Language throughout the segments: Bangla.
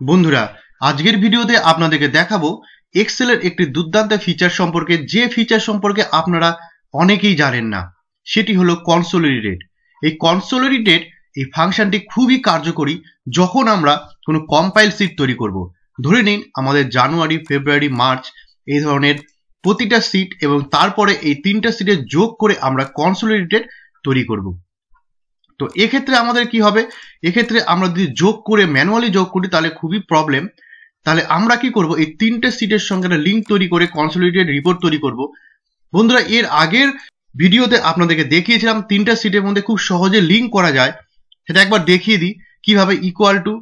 বন্ধুরা, আজকের ভিডিওতে আপনাদেরকে দেখাবো এক্সেলের একটি দুর্দান্ত ফিচার সম্পর্কে, যে ফিচার সম্পর্কে আপনারা অনেকেই জানেন না। সেটি হলো কনসোলিডেট। এই কনসোলিডেট এই ফাংশনটি খুবই কার্যকরী যখন আমরা কোনো কম্পাইল শীট তৈরি করব। ধরে নিন আমাদের জানুয়ারি, ফেব্রুয়ারি, মার্চ এই ধরনের প্রতিটা শীট এবং তারপরে এই তিনটা শীটে যোগ করে আমরা কনসোলিডেট তৈরি করব। তো এক্ষেত্রে আমাদের কি হবে, এক্ষেত্রে আমরা যদি যোগ করে ম্যানুয়ালি যোগ করি তাহলে খুবই প্রবলেম। তাহলে আমরা কি করব, এই তিনটে শীটের সঙ্গে একটা লিঙ্ক তৈরি করে কনসোলিডেটেড রিপোর্ট তৈরি করব। বন্ধুরা, এর আগের ভিডিওতে আপনাদেরকে দেখিয়েছিলাম তিনটা শীটের মধ্যে খুব সহজে লিঙ্ক করা যায়। সেটা একবার দেখিয়ে দিই কিভাবে। ইকুয়াল টু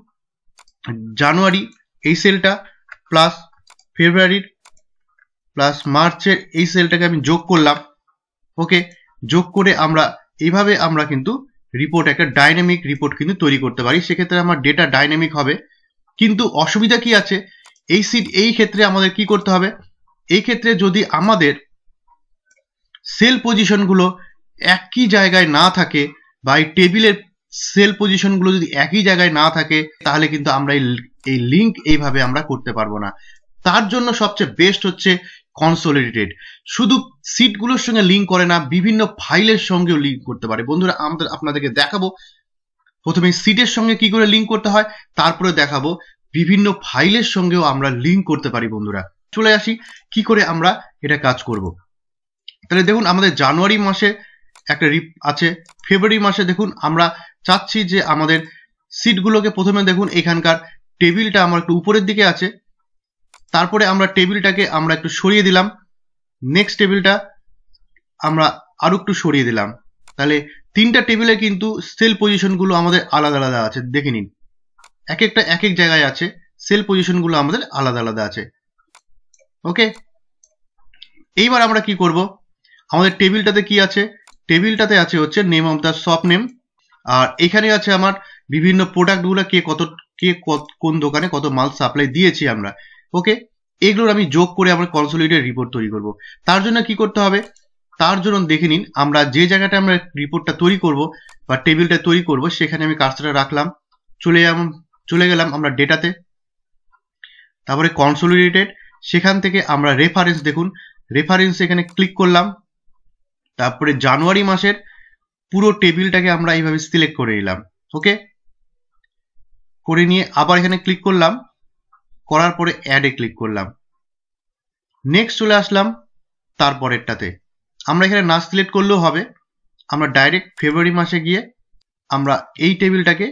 জানুয়ারি এই সেলটা প্লাস ফেব্রুয়ারির প্লাস মার্চের এই সেলটাকে আমি যোগ করলাম। ওকে, যোগ করে আমরা এইভাবে আমরা কিন্তু রিপোর্ট, একটা ডাইনামিক রিপোর্ট কিন্তু তৈরি করতে পারি। সেক্ষেত্রে আমার ডেটা ডাইনামিক হবে। কিন্তু অসুবিধা কি আছে, এই শীট এই ক্ষেত্রে আমাদের কি করতে হবে, এই ক্ষেত্রে যদি আমাদের সেল পজিশনগুলো একই জায়গায় না থাকে বা এই টেবিলের সেল পজিশনগুলো যদি একই জায়গায় না থাকে তাহলে কিন্তু আমরা এই লিঙ্ক এইভাবে আমরা করতে পারবো না। তার জন্য সবচেয়ে বেস্ট হচ্ছে কনসোলিডেটেড। শুধু সিটগুলোর সঙ্গে লিঙ্ক করে না, বিভিন্ন ফাইলের সঙ্গেও লিঙ্ক করতে পারে। বন্ধুরা, আপনাদেরকে দেখাবো প্রথমে সিটের সঙ্গে কি করে লিঙ্ক করতে হয়, তারপরে দেখাবো বিভিন্ন ফাইলের সঙ্গেও আমরা লিঙ্ক করতে পারি। বন্ধুরা, চলে আসি কি করে আমরা এটা কাজ করব। তাহলে দেখুন, আমাদের জানুয়ারি মাসে একটা আছে, ফেব্রুয়ারি মাসে দেখুন আমরা চাচ্ছি যে আমাদের সিটগুলোকে প্রথমে দেখুন এখানকার টেবিলটা আমার একটু উপরের দিকে আছে, তারপরে আমরা টেবিলটাকে আমরা একটু সরিয়ে দিলাম, নেক্সট টেবিলটা আমরা আরো একটু সরিয়ে দিলাম। তাহলে তিনটা টেবিলে কিন্তু সেল পজিশনগুলো আমাদের আলাদা আলাদা আছে। দেখে নিন, এক একটা এক এক জায়গায় আছে, সেল পজিশনগুলো আমাদের আলাদা আলাদা আছে। ওকে, এইবার আমরা কি করব, আমাদের টেবিলটাতে কি আছে, টেবিলটাতে আছে হচ্ছে name of the shop name, আর এখানে আছে আমার বিভিন্ন প্রোডাক্টগুলো কে কোন দোকানে কত মাল সাপ্লাই দিয়েছি আমরা। ওকে, এগুলোর আমি যোগ করে আমরা কনসোলিডেটেড রিপোর্ট তৈরি করব। তার জন্য কি করতে হবে, তার জন্য দেখে নিন, আমরা যে জায়গাটা আমরা রিপোর্টটা তৈরি করব বা টেবিলটা তৈরি করব সেখানে আমি কার্সরটা রাখলাম, চলে গেলাম আমরা ডেটাতে, তারপরে কনসোলিডেটেড, সেখান থেকে আমরা রেফারেন্স, দেখুন রেফারেন্স এখানে ক্লিক করলাম, তারপরে জানুয়ারি মাসের পুরো টেবিলটাকে আমরা এইভাবে সিলেক্ট করে নিলাম। ওকে, করে নিয়ে আবার এখানে ক্লিক করলাম, করার পরে অ্যাডে ক্লিক করলাম, নেক্সট চলে আসলাম তারপরেরটাতে। আমরা এখানে না সিলেক্ট করলেও হবে, আমরা ডাইরেক্ট ফেব্রুয়ারি মাসে গিয়ে আমরা এই টেবিলটাকে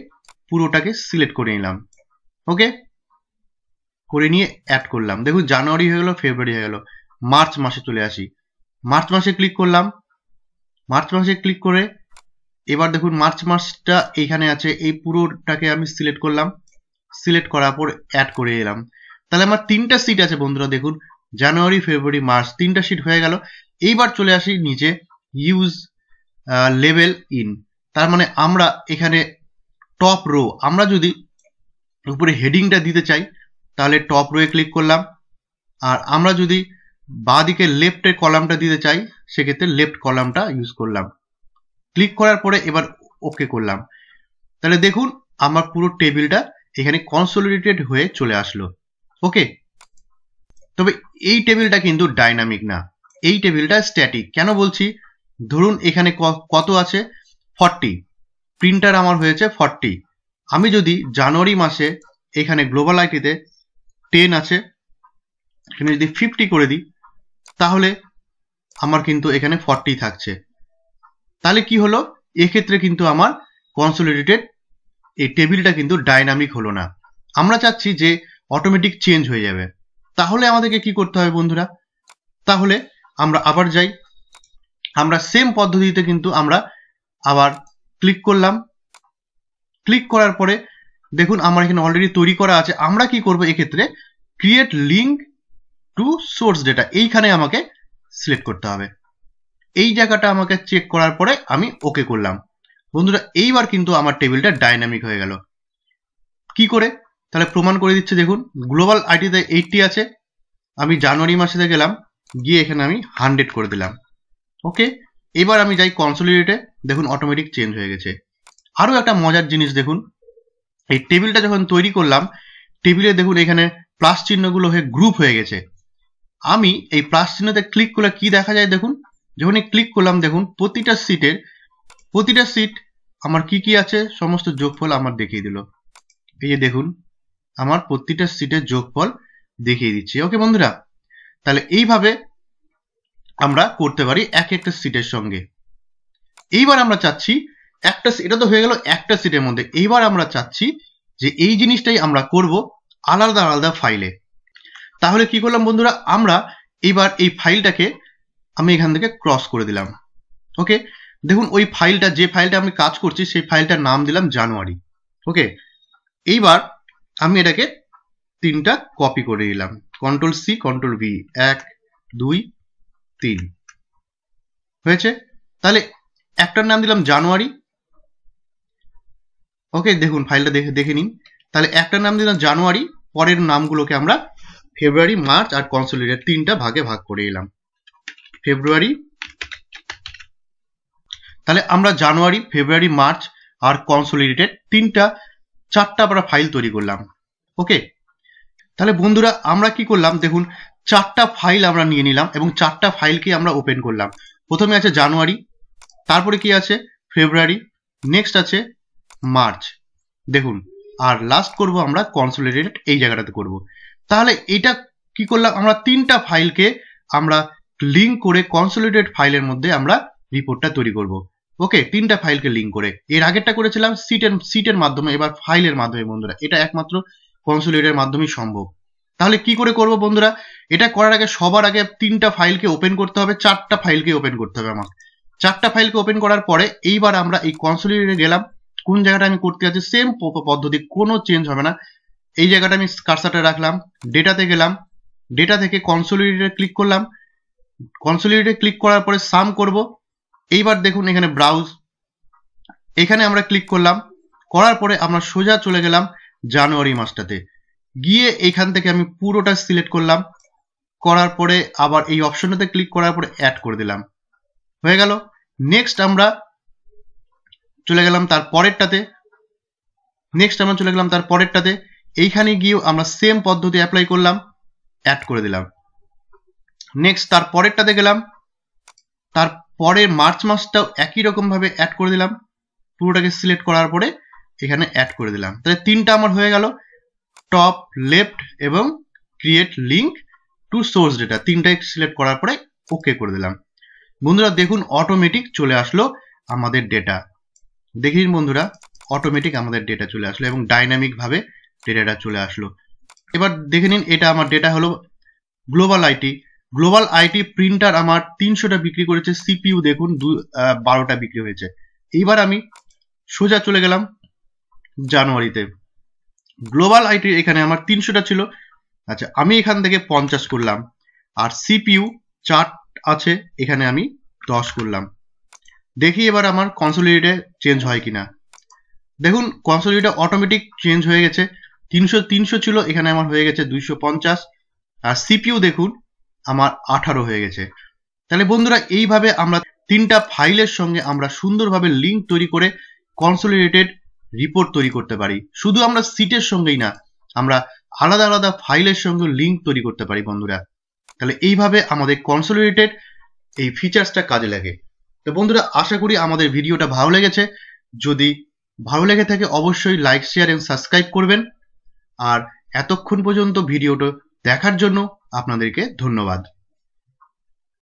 পুরোটাকে সিলেক্ট করে নিলাম। ওকে, করে নিয়ে অ্যাড করলাম। দেখুন জানুয়ারি হয়ে গেল, ফেব্রুয়ারি হয়ে গেল। মার্চ মাসে চলে আসি, মার্চ মাসে ক্লিক করলাম, মার্চ মাসে ক্লিক করে এবার দেখুন মার্চ মাসটা এইখানে আছে, এই পুরোটাকে আমি সিলেক্ট করলাম, সিলেক্ট করার পর অ্যাড করে এলাম। তাহলে আমার তিনটা সিট আছে বন্ধুরা, দেখুন জানুয়ারি, ফেব্রুয়ারি, মার্চ, তিনটা সিট হয়ে গেল। এইবার চলে আসি নিচে ইউজ লেভেল ইন, তার মানে আমরা এখানে টপ রো, আমরা যদি উপরে হেডিংটা দিতে চাই তাহলে টপ রোয়ে ক্লিক করলাম, আর আমরা যদি বাঁ দিকে লেফটের কলামটা দিতে চাই সেক্ষেত্রে লেফট কলামটা ইউজ করলাম। ক্লিক করার পরে এবার ওকে করলাম। তাহলে দেখুন আমার পুরো টেবিলটা এখানে কনসোলিডেটেড হয়ে চলে আসলো। ওকে, তবে এই টেবিলটা কিন্তু ডাইনামিক না, এই টেবিলটা স্ট্যাটিক। কেন বলছি, ধরুন এখানে কত আছে, 40, প্রিন্টার আমার হয়েছে 40। আমি যদি জানুয়ারি মাসে এখানে গ্লোবাল আইটিতে 10 আছে, এখানে যদি 50 করে দিই তাহলে আমার কিন্তু এখানে 40 থাকছে। তাহলে কি হলো, এক্ষেত্রে কিন্তু আমার কনসোলিডেটেড এই টেবিলটা কিন্তু ডাইনামিক হলো না। আমরা চাচ্ছি যে অটোমেটিক চেঞ্জ হয়ে যাবে। তাহলে আমাদেরকে কি করতে হবে বন্ধুরা, তাহলে আমরা আবার যাই, আমরা সেম পদ্ধতিতে কিন্তু আমরা আবার ক্লিক করলাম, ক্লিক করার পরে দেখুন আমার এখানে অলরেডি তৈরি করা আছে। আমরা কি করব, এক্ষেত্রে create link to source data, এইখানে আমাকে সিলেক্ট করতে হবে। এই জায়গাটা আমাকে চেক করার পরে আমি ওকে করলাম। বন্ধুরা, এইবার কিন্তু আমার টেবিলটা ডাইনামিক হয়ে গেল। কি করে, তাহলে প্রমাণ করে দিচ্ছে। দেখুন গ্লোবাল আইটিতে 80 আছে, আমি জানুয়ারি মাসেতে গেলাম, গিয়ে এখানে আমি 100 করে দিলাম। ওকে, এবার আমি যাই কনসোলিডেটে, দেখুন অটোমেটিক চেঞ্জ হয়ে গেছে। আরো একটা মজার জিনিস দেখুন, এই টেবিলটা যখন তৈরি করলাম, টেবিলে দেখুন এখানে প্লাস চিহ্নগুলো হয়ে গ্রুপ হয়ে গেছে। আমি এই প্লাস চিহ্নতে ক্লিক করলে কি দেখা যায় দেখুন, যখনই ক্লিক করলাম দেখুন প্রতিটা সিট আমার কি কি আছে সমস্ত যোগফল আমার দেখিয়ে দিল। এই যে দেখুন আমার প্রতিটা সিটের যোগফল দেখিয়ে দিচ্ছে। ওকে বন্ধুরা, তাহলে এইভাবে আমরা করতে পারি এক একটা সিটের সঙ্গে। এইবার আমরা চাচ্ছি এটা তো হয়ে গেল একটা সিটের মধ্যে, এইবার আমরা চাচ্ছি যে এই জিনিসটাই আমরা করব আলাদা আলাদা ফাইলে। তাহলে কি করলাম বন্ধুরা, আমরা এইবার এই ফাইলটাকে আমি এখান থেকে ক্রস করে দিলাম। ওকে, দেখুন ওই ফাইলটা, যে ফাইলটা আমি কাজ করছি সেই ফাইলটার নাম দিলাম জানুয়ারি। ওকে, এইবার আমি এটাকে 3টা কপি করে দিলাম, কন্ট্রোল সি কন্ট্রোল ভি, 1 2 3 হয়েছে। তাহলে একটার নাম দিলাম জানুয়ারি। ওকে, দেখুন ফাইলটা দেখে নিন। তাহলে একটার নাম দিলাম জানুয়ারি, পরের নামগুলোকে আমরা ফেব্রুয়ারি, মার্চ আর কনসোলিডেট 3টা ভাগে ভাগ করে দিলাম। ফেব্রুয়ারি, তাহলে আমরা জানুয়ারি, ফেব্রুয়ারি, মার্চ আর কনসোলিডেটেড 4টা আমরা ফাইল তৈরি করলাম। ওকে, তাহলে বন্ধুরা আমরা কি করলাম দেখুন, 4টা ফাইল আমরা নিয়ে নিলাম এবং 4টা ফাইলকে আমরা ওপেন করলাম। প্রথমে আছে জানুয়ারি, তারপরে কি আছে ফেব্রুয়ারি, নেক্সট আছে মার্চ, দেখুন, আর লাস্ট করব আমরা কনসোলিডেটেড, এই জায়গাটাতে করব। তাহলে এটা কি করলাম, আমরা 3টা ফাইলকে আমরা লিঙ্ক করে কনসোলিডেটেড ফাইলের মধ্যে আমরা রিপোর্টটা তৈরি করব। ওকে, 3টা ফাইলকে লিঙ্ক করে। এর আগেরটা করেছিলাম সিটের মাধ্যমে, এবার ফাইলের মাধ্যমে বন্ধুরা, এটা একমাত্র কনসোলিডেটের মাধ্যমেই সম্ভব। তাহলে কি করে করব বন্ধুরা, এটা করার আগে সবার আগে 3টা ফাইলকে ওপেন করতে হবে, 4টা ফাইলকে ওপেন করতে হবে আমাকে। 4টা ফাইলকে ওপেন করার পরে এইবার আমরা এই কনসোলিডেটে গেলাম, কোন জায়গাটা আমি করতে যাচ্ছি সেম পদ্ধতি, কোনো চেঞ্জ হবে না। এই জায়গাটা আমি কার্সারটা রাখলাম, ডেটাতে গেলাম, ডেটা থেকে কনসোলিডেটে ক্লিক করলাম, কনসোলিডেটে ক্লিক করার পরে সাম করব। এইবার দেখুন এখানে ব্রাউজ, এখানে আমরা ক্লিক করলাম, করার পরে আমরা সোজা চলে গেলাম জানুয়ারি মাসটাতে, গিয়ে এইখান থেকে আমি পুরোটা সিলেক্ট করলাম, করার পরে আবার এই অপশনটাতে ক্লিক করার পরে অ্যাড করে দিলাম, হয়ে গেল। নেক্সট আমরা চলে গেলাম তার পরেরটাতে, এইখানে গিয়েও আমরা সেম পদ্ধতি অ্যাপ্লাই করলাম, অ্যাড করে দিলাম। নেক্সট তার পরেরটাতে গেলাম, তারপরে মার্চ মাসটাও একই রকম ভাবে অ্যাড করে দিলাম, পুরোটাকে সিলেক্ট করার পরে এখানে অ্যাড করে দিলাম। তাহলে 3টা আমার হয়ে গেল, টপ, লেফট এবং create link to source data, 3টাই সিলেক্ট করার পরে ওকে করে দিলাম। বন্ধুরা দেখুন অটোমেটিক চলে আসলো আমাদের ডেটা, দেখুন বন্ধুরা অটোমেটিক আমাদের ডেটা চলে আসলো এবং ডাইনামিক ভাবে ডেটাটা চলে আসলো। এবার দেখে নিন, এটা আমার ডেটা হলো গ্লোবাল আইটি প্রিন্টার আমার 300টা বিক্রি করেছে, সিপিইউ দেখুন 12টা বিক্রি হয়েছে। এইবার আমি সোজা চলে গেলাম জানুয়ারিতে, গ্লোবাল আইটি এখানে আমার 300টা ছিল, আচ্ছা আমি এখান থেকে 50 করলাম, আর সিপিইউ 4 আছে এখানে আমি 10 করলাম। দেখি এবার আমার কনসোলিডেটে চেঞ্জ হয় কিনা। দেখুন কনসোলিডেট অটোমেটিক চেঞ্জ হয়ে গেছে, 300 ছিল এখানে আমার হয়ে গেছে 250, আর সিপিইউ দেখুন আমার 18 হয়ে গেছে। তাহলে বন্ধুরা এইভাবে আমরা 3টা ফাইলের সঙ্গে আমরা সুন্দরভাবে লিঙ্ক তৈরি করে কনসোলিডেটেড রিপোর্ট তৈরি করতে পারি। শুধু আমরা সিটের সঙ্গেই না, আমরা আলাদা আলাদা ফাইলের সঙ্গে লিঙ্ক তৈরি করতে পারি বন্ধুরা। তাহলে এইভাবে আমাদের কনসোলিডেটেড এই ফিচার্সটা কাজে লাগে। তো বন্ধুরা আশা করি আমাদের ভিডিওটা ভালো লেগেছে, যদি ভালো লেগে থাকে অবশ্যই লাইক, শেয়ার এবং সাবস্ক্রাইব করবেন। আর এতক্ষণ পর্যন্ত ভিডিওটা দেখার জন্য আপনাদেরকে ধন্যবাদ।